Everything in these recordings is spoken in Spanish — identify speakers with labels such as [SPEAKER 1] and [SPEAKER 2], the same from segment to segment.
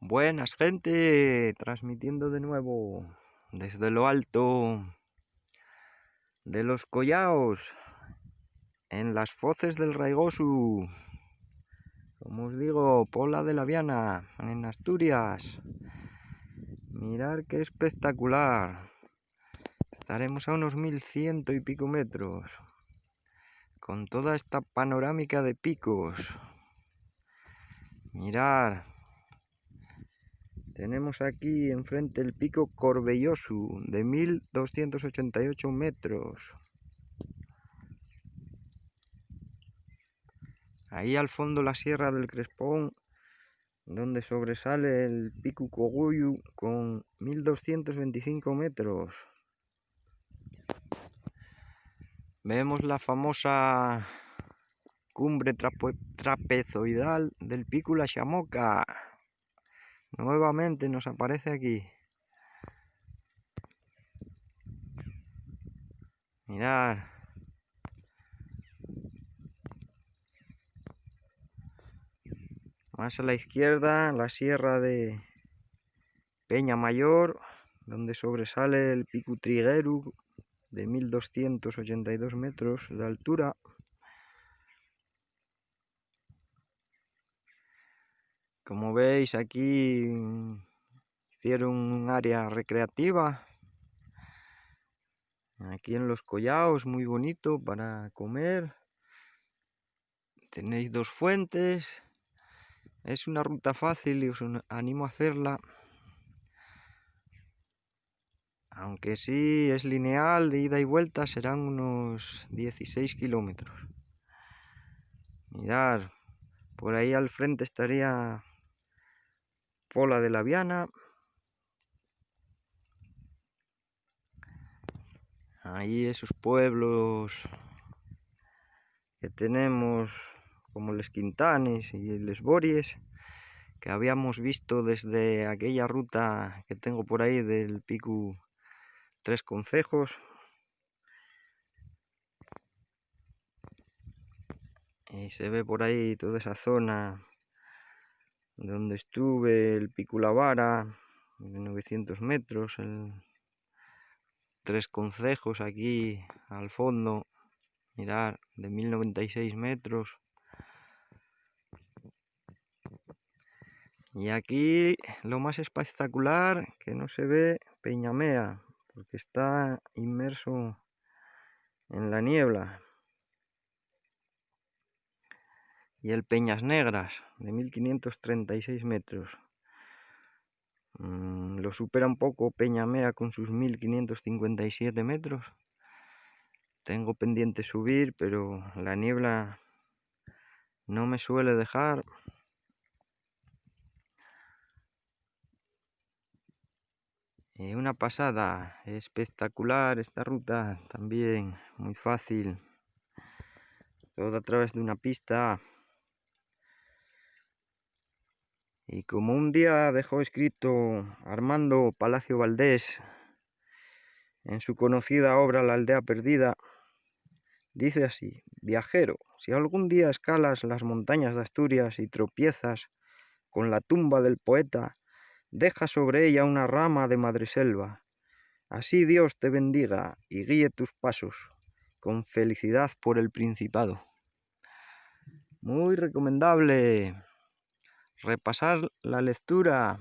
[SPEAKER 1] Buenas gente, transmitiendo de nuevo desde lo alto de los Collaos, en las foces del Raigosu, como os digo, Pola de la Viana, en Asturias. Mirad qué espectacular. Estaremos a unos 1100 y pico metros, con toda esta panorámica de picos. Mirad. Tenemos aquí enfrente el pico Corbellosu de 1288 metros. Ahí al fondo la Sierra del Crespón, donde sobresale el pico Coguyu con 1225 metros. Vemos la famosa cumbre trapezoidal del pico La Chamoca. Nuevamente nos aparece aquí. Mirad. Más a la izquierda, la sierra de Peña Mayor, donde sobresale el pico Trigueru de 1282 metros de altura. Como veis, aquí hicieron un área recreativa. Aquí en los Collaos, muy bonito para comer. Tenéis dos fuentes. Es una ruta fácil y os animo a hacerla. Aunque sí es lineal, de ida y vuelta, serán unos 16 kilómetros. Mirad, por ahí al frente estaría Pola de la Viana. Ahí esos pueblos que tenemos, como Les Quintanes y Les Bories, que habíamos visto desde aquella ruta que tengo por ahí del pico Tres Concejos. Y se ve por ahí toda esa zona donde estuve, el pico La Vara, de 900 metros, el Tres Concejos aquí al fondo, mirad, de 1096 metros. Y aquí lo más espectacular que no se ve Peñamea, porque está inmerso en la niebla. Y el Peñas Negras, de 1536 metros. Lo supera un poco Peñamea con sus 1557 metros. Tengo pendiente subir, pero la niebla no me suele dejar. Una pasada, espectacular esta ruta, también muy fácil. Todo a través de una pista. Y como un día dejó escrito Armando Palacio Valdés en su conocida obra La aldea perdida, dice así: viajero, si algún día escalas las montañas de Asturias y tropiezas con la tumba del poeta, deja sobre ella una rama de madreselva. Así Dios te bendiga y guíe tus pasos, con felicidad por el Principado. Muy recomendable repasar la lectura,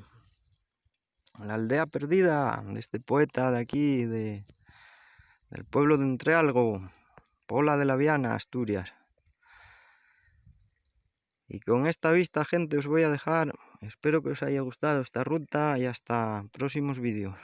[SPEAKER 1] La aldea perdida, de este poeta de aquí, del pueblo de Entrealgo, Pola de la Viana, Asturias. Y con esta vista, gente, os voy a dejar. Espero que os haya gustado esta ruta y hasta próximos vídeos.